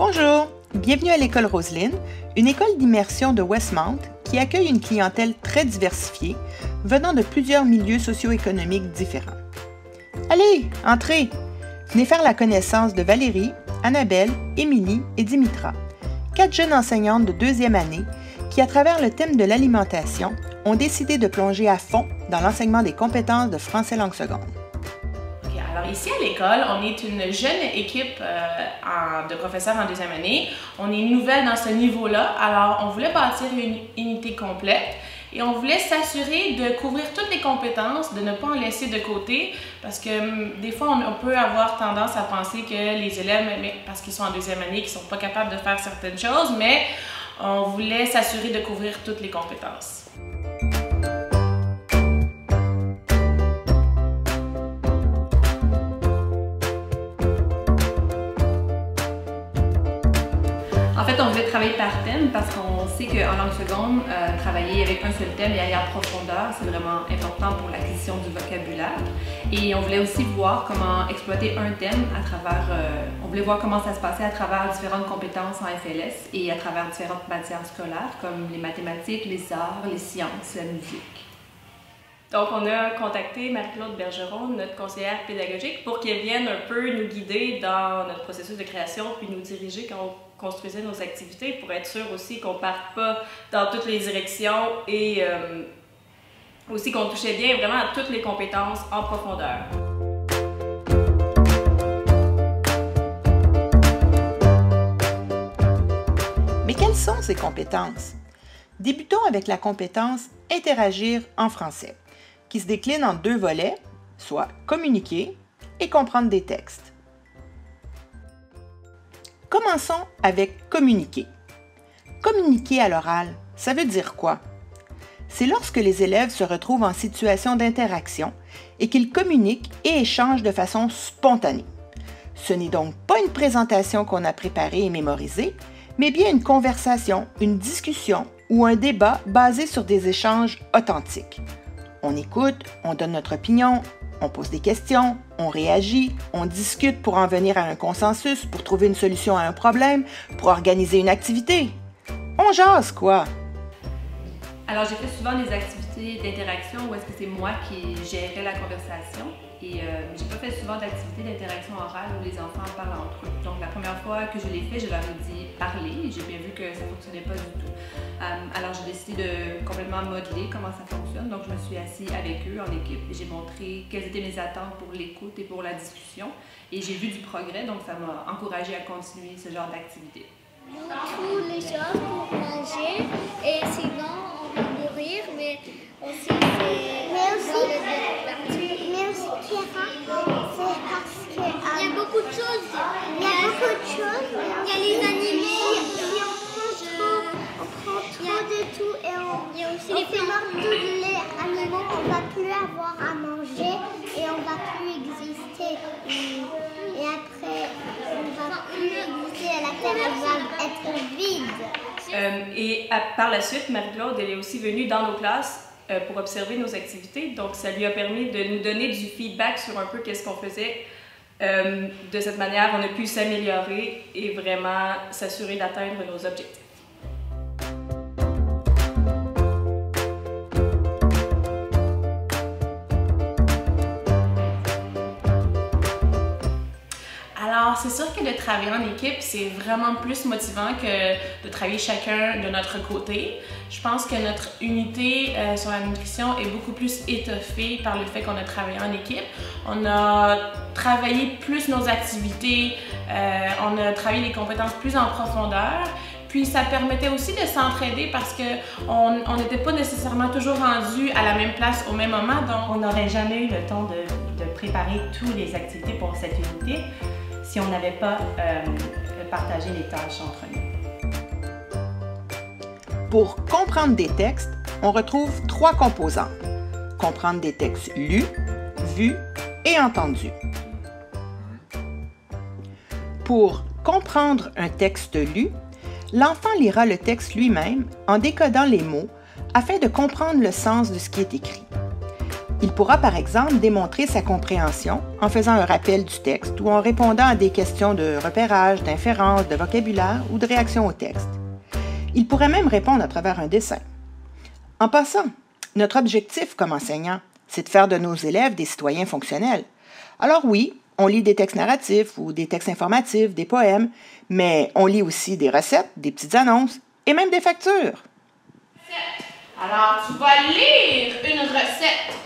Bonjour, bienvenue à l'école Roseline, une école d'immersion de Westmount qui accueille une clientèle très diversifiée venant de plusieurs milieux socio-économiques différents. Allez, entrez! Venez faire la connaissance de Valérie, Annabelle, Émilie et Dimitra, 4 jeunes enseignantes de 2e année qui, à travers le thème de l'alimentation, ont décidé de plonger à fond dans l'enseignement des compétences de français langue seconde. Alors ici à l'école, on est une jeune équipe de professeurs en 2e année. On est nouvelle dans ce niveau-là, alors on voulait bâtir une unité complète et on voulait s'assurer de couvrir toutes les compétences, de ne pas en laisser de côté, parce que des fois on peut avoir tendance à penser que les élèves, parce qu'ils sont en 2e année, qu'ils ne sont pas capables de faire certaines choses, mais on voulait s'assurer de couvrir toutes les compétences. En fait, on voulait travailler par thème parce qu'on sait qu'en langue seconde, travailler avec un seul thème et aller en profondeur, c'est vraiment important pour l'acquisition du vocabulaire. Et on voulait aussi voir comment exploiter un thème à travers... on voulait voir comment ça se passait à travers différentes compétences en FLS et à travers différentes matières scolaires comme les mathématiques, les arts, les sciences, la musique. Donc, on a contacté Marie-Claude Bergeron, notre conseillère pédagogique, pour qu'elle vienne un peu nous guider dans notre processus de création puis nous diriger quand on construisait nos activités pour être sûr aussi qu'on ne parte pas dans toutes les directions et aussi qu'on touchait bien vraiment à toutes les compétences en profondeur. Mais quelles sont ces compétences? Débutons avec la compétence « Interagir en français », qui se décline en 2 volets, soit communiquer et comprendre des textes. Commençons avec communiquer. Communiquer à l'oral, ça veut dire quoi? C'est lorsque les élèves se retrouvent en situation d'interaction et qu'ils communiquent et échangent de façon spontanée. Ce n'est donc pas une présentation qu'on a préparée et mémorisée, mais bien une conversation, une discussion ou un débat basé sur des échanges authentiques. On écoute, on donne notre opinion, on pose des questions, on réagit, on discute pour en venir à un consensus, pour trouver une solution à un problème, pour organiser une activité. On jase, quoi! Alors, j'ai fait souvent des activités d'interaction où est-ce que c'est moi qui gérais la conversation et j'ai pas fait souvent d'activités d'interaction orale où les enfants parlent entre eux. Donc, la première fois que je l'ai fait, je leur ai dit parler et j'ai bien vu que ça fonctionnait pas du tout. Alors, j'ai décidé de complètement modeler comment ça fonctionne. Donc, je me suis assise avec eux en équipe et j'ai montré quelles étaient mes attentes pour l'écoute et pour la discussion. Et j'ai vu du progrès, donc ça m'a encouragée à continuer ce genre d'activité. Tous les choses pour manger et sinon on va mourir, mais aussi c'est dans le département. Mais aussi Pierre, c'est parce que il y a beaucoup de choses. Il y a beaucoup de choses. Il y a les animaux. Si on prend trop de tout et il y a aussi les plantes. Tous les animaux, on va plus avoir à manger et on va plus exister. Et après, on va plus exister, la terre va être vide. Par la suite, Marie-Claude, elle est aussi venue dans nos classes pour observer nos activités. Donc, ça lui a permis de nous donner du feedback sur un peu qu'est-ce qu'on faisait. De cette manière, on a pu s'améliorer et vraiment s'assurer d'atteindre nos objectifs. Alors, c'est sûr que de travailler en équipe, c'est vraiment plus motivant que de travailler chacun de notre côté. Je pense que notre unité sur la nutrition est beaucoup plus étoffée par le fait qu'on a travaillé en équipe. On a travaillé plus nos activités, on a travaillé les compétences plus en profondeur. Puis ça permettait aussi de s'entraider parce qu'on n'était pas nécessairement toujours rendus à la même place au même moment. Donc on n'aurait jamais eu le temps de préparer toutes les activités pour cette unité si on n'avait pas partagé les tâches entre nous. Pour comprendre des textes, on retrouve 3 composantes. Comprendre des textes lus, vus et entendus. Pour comprendre un texte lu, l'enfant lira le texte lui-même en décodant les mots afin de comprendre le sens de ce qui est écrit. Il pourra par exemple démontrer sa compréhension en faisant un rappel du texte ou en répondant à des questions de repérage, d'inférence, de vocabulaire ou de réaction au texte. Il pourrait même répondre à travers un dessin. En passant, notre objectif comme enseignant, c'est de faire de nos élèves des citoyens fonctionnels. Alors oui, on lit des textes narratifs ou des textes informatifs, des poèmes, mais on lit aussi des recettes, des petites annonces et même des factures. Alors, tu vas lire une recette.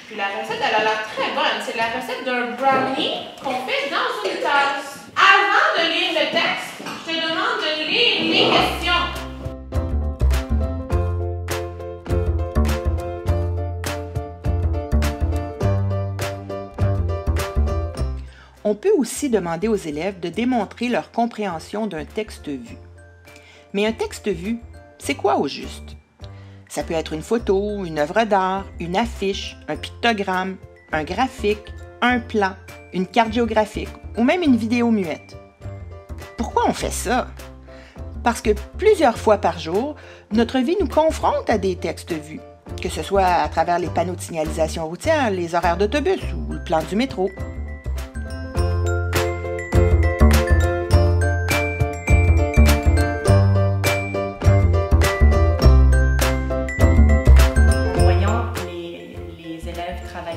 Puis la recette, elle a l'air très bonne. C'est la recette d'un brownie qu'on fait dans une tasse. Avant de lire le texte, je te demande de lire les questions. On peut aussi demander aux élèves de démontrer leur compréhension d'un texte vu. Mais un texte vu, c'est quoi au juste? Ça peut être une photo, une œuvre d'art, une affiche, un pictogramme, un graphique, un plan, une carte géographique ou même une vidéo muette. Pourquoi on fait ça? Parce que plusieurs fois par jour, notre vie nous confronte à des textes vus, que ce soit à travers les panneaux de signalisation routière, les horaires d'autobus ou le plan du métro.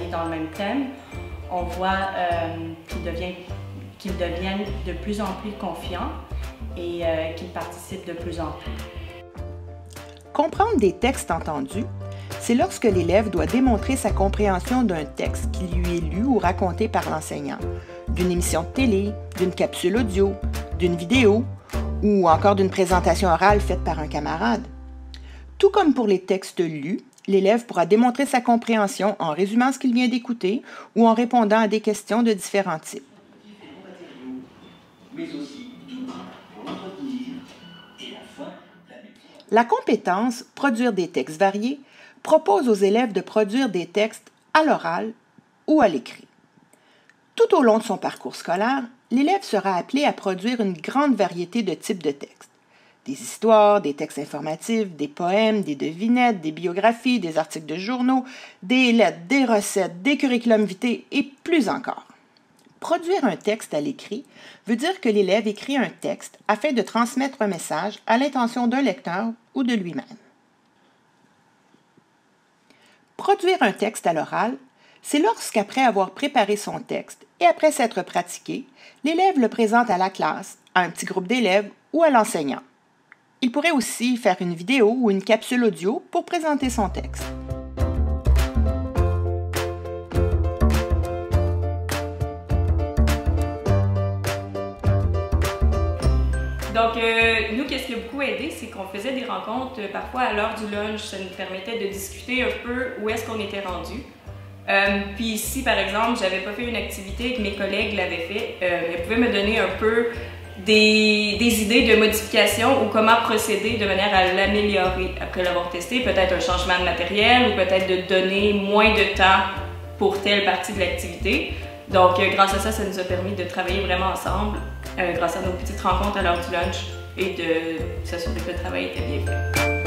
Dans le même thème, on voit qu'ils deviennent de plus en plus confiants et qu'ils participent de plus en plus. Comprendre des textes entendus, c'est lorsque l'élève doit démontrer sa compréhension d'un texte qui lui est lu ou raconté par l'enseignant, d'une émission de télé, d'une capsule audio, d'une vidéo ou encore d'une présentation orale faite par un camarade. Tout comme pour les textes lus, l'élève pourra démontrer sa compréhension en résumant ce qu'il vient d'écouter ou en répondant à des questions de différents types. La compétence « Produire des textes variés » propose aux élèves de produire des textes à l'oral ou à l'écrit. Tout au long de son parcours scolaire, l'élève sera appelé à produire une grande variété de types de textes. Des histoires, des textes informatifs, des poèmes, des devinettes, des biographies, des articles de journaux, des lettres, des recettes, des curriculum vitae et plus encore. Produire un texte à l'écrit veut dire que l'élève écrit un texte afin de transmettre un message à l'intention d'un lecteur ou de lui-même. Produire un texte à l'oral, c'est lorsqu'après avoir préparé son texte et après s'être pratiqué, l'élève le présente à la classe, à un petit groupe d'élèves ou à l'enseignant. Il pourrait aussi faire une vidéo ou une capsule audio pour présenter son texte. Donc, nous, qu'est-ce qui a beaucoup aidé, c'est qu'on faisait des rencontres parfois à l'heure du lunch. Ça nous permettait de discuter un peu où est-ce qu'on était rendu. Puis si, par exemple, j'avais pas fait une activité et que mes collègues l'avaient fait, elles pouvaient me donner un peu des idées de modification ou comment procéder de manière à l'améliorer après l'avoir testé. Peut-être un changement de matériel ou peut-être de donner moins de temps pour telle partie de l'activité. Donc, grâce à ça, ça nous a permis de travailler vraiment ensemble grâce à nos petites rencontres à l'heure du lunch et de s'assurer que le travail était bien fait.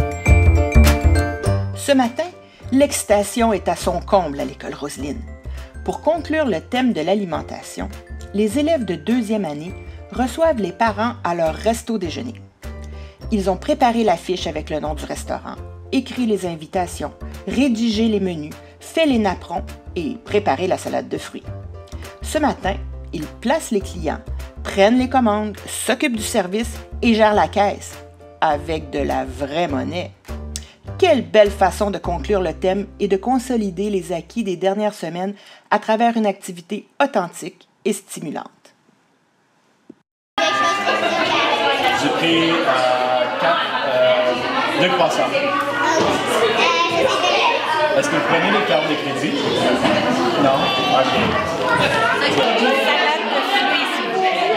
Ce matin, l'excitation est à son comble à l'école Roseline. Pour conclure le thème de l'alimentation, les élèves de 2e année reçoivent les parents à leur resto-déjeuner. Ils ont préparé l'affiche avec le nom du restaurant, écrit les invitations, rédigé les menus, fait les napperons et préparé la salade de fruits. Ce matin, ils placent les clients, prennent les commandes, s'occupent du service et gèrent la caisse avec de la vraie monnaie. Quelle belle façon de conclure le thème et de consolider les acquis des dernières semaines à travers une activité authentique et stimulante. J'ai pris 2 croissants. Est-ce que vous prenez les cartes de crédit? Non? OK. Une salade de fruits, s'il vous plaît.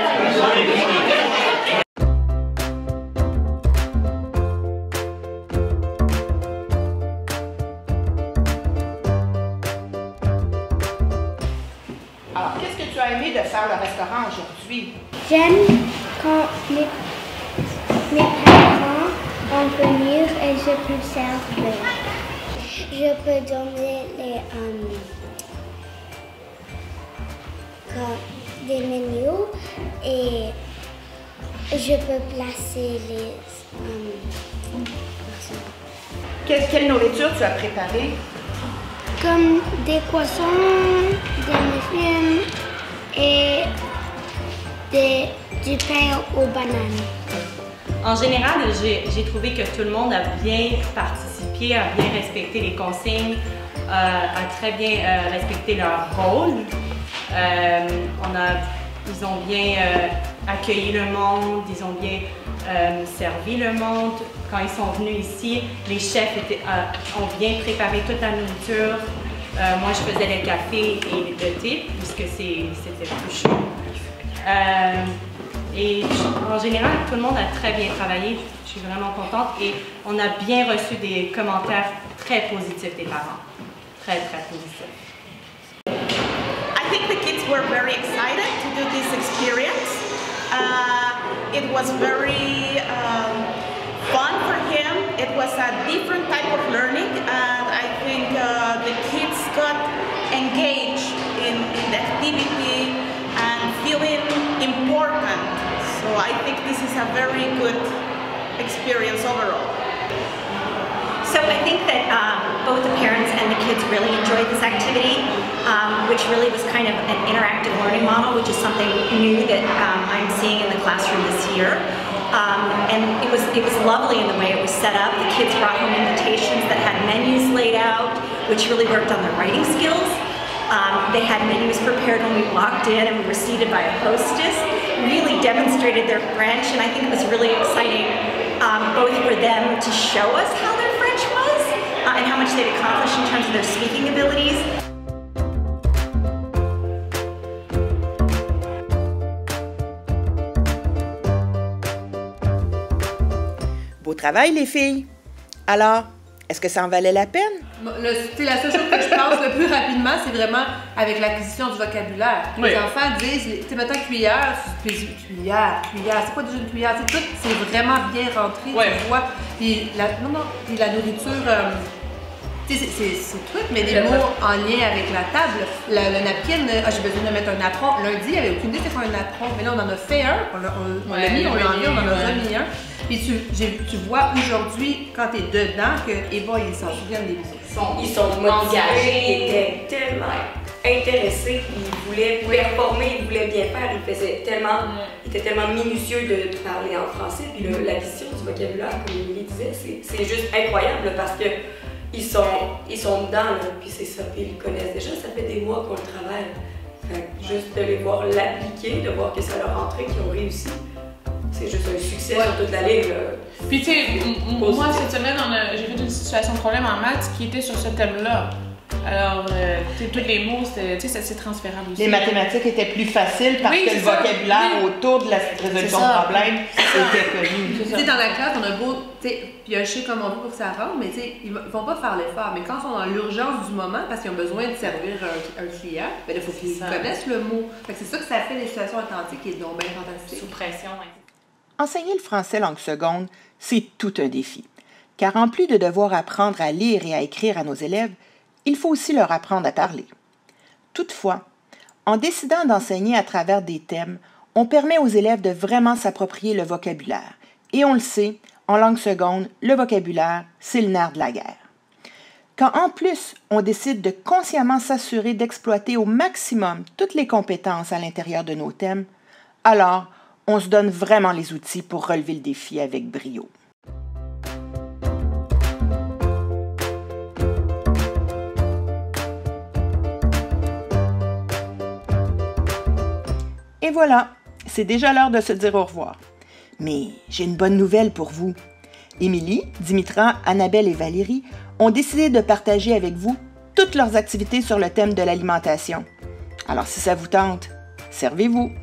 Alors, qu'est-ce que tu as aimé de faire le restaurant aujourd'hui? J'aime quand mes parents vont venir et je peux servir. Je peux donner des menus et je peux placer les Quelle nourriture tu as préparée? comme des poissons, des muffins et du pain aux bananes. En général, j'ai trouvé que tout le monde a bien participé, a bien respecté les consignes, a très bien respecté leur rôle. Ils ont bien accueilli le monde, ils ont bien servi le monde. Quand ils sont venus ici, les chefs ont bien préparé toute la nourriture. Moi, je faisais le café et le thé, puisque c'était plus chaud. Et en général, tout le monde a très bien travaillé. Je suis vraiment contente et on a bien reçu des commentaires très positifs des parents. Très, très positifs. I think the kids were very excited to do this experience. It was very fun for him. It was a different type of learning, and I think the kids got engaged in the activity and feeling important. So I think this is a very good experience overall. So I think that both the parents and the kids really enjoyed this activity, which really was kind of an interactive learning model, which is something new that I'm seeing in the classroom this year. And it was lovely in the way it was set up. The kids brought home invitations that had menus laid out, which really worked on their writing skills. They had menus prepared when we walked in and we were seated by a hostess, really demonstrated their French, and I think it was really exciting both for them to show us how their French was and how much they'd accomplished in terms of their speaking abilities. Beau travail, les filles! Alors, est-ce que ça en valait la peine? La seule chose que je pense le plus rapidement, c'est vraiment avec l'acquisition du vocabulaire. Oui. Les enfants disent, tu mettons cuillère, cuillère, c'est pas déjà une cuillère, c'est vraiment bien rentré, oui. Tu vois. Puis la nourriture, c'est truc, mais des mots en lien avec la table. Le napkin, j'ai besoin de mettre un apron. Lundi, il n'y avait aucune idée c'était quoi un apron, mais là on en a fait un, on l'a mis, on l'a enlevé, on en a remis un. Puis tu vois aujourd'hui, quand tu es dedans, que Eva, ils s'en souviennent des mots. Ils sont engagés, ils étaient tellement intéressés, ils voulaient performer, ils voulaient bien faire, ils étaient tellement minutieux de parler en français. Puis l'addition du vocabulaire, comme Émilie disait, c'est juste incroyable parce que ils sont dedans, là, puis c'est ça, puis ils le connaissent déjà, ça fait des mois qu'on le travaille. Fait que juste de les voir l'appliquer, de voir que ça leur rentrait, qu'ils ont réussi. C'est juste un succès sur toute la ligne. Puis tu sais, moi cette semaine, j'ai fait une situation de problème en maths qui était sur ce thème-là. Alors, tous les mots, c'est transférable aussi. Les mathématiques étaient plus faciles parce que le vocabulaire autour de la résolution de problème était connu. Dans la classe, on a beau piocher comme on veut pour que ça rentre, mais ils ne vont pas faire l'effort. Mais quand ils sont dans l'urgence du moment, parce qu'ils ont besoin de servir un client, il faut qu'ils connaissent le mot. C'est ça que ça fait des situations authentiques et donc bien fantastiques. Sous pression, oui. Enseigner le français langue seconde, c'est tout un défi. Car en plus de devoir apprendre à lire et à écrire à nos élèves, il faut aussi leur apprendre à parler. Toutefois, en décidant d'enseigner à travers des thèmes, on permet aux élèves de vraiment s'approprier le vocabulaire. Et on le sait, en langue seconde, le vocabulaire, c'est le nerf de la guerre. Quand en plus, on décide de consciemment s'assurer d'exploiter au maximum toutes les compétences à l'intérieur de nos thèmes, alors on se donne vraiment les outils pour relever le défi avec brio. Et voilà, c'est déjà l'heure de se dire au revoir. Mais j'ai une bonne nouvelle pour vous. Émilie, Dimitra, Annabelle et Valérie ont décidé de partager avec vous toutes leurs activités sur le thème de l'alimentation. Alors si ça vous tente, servez-vous!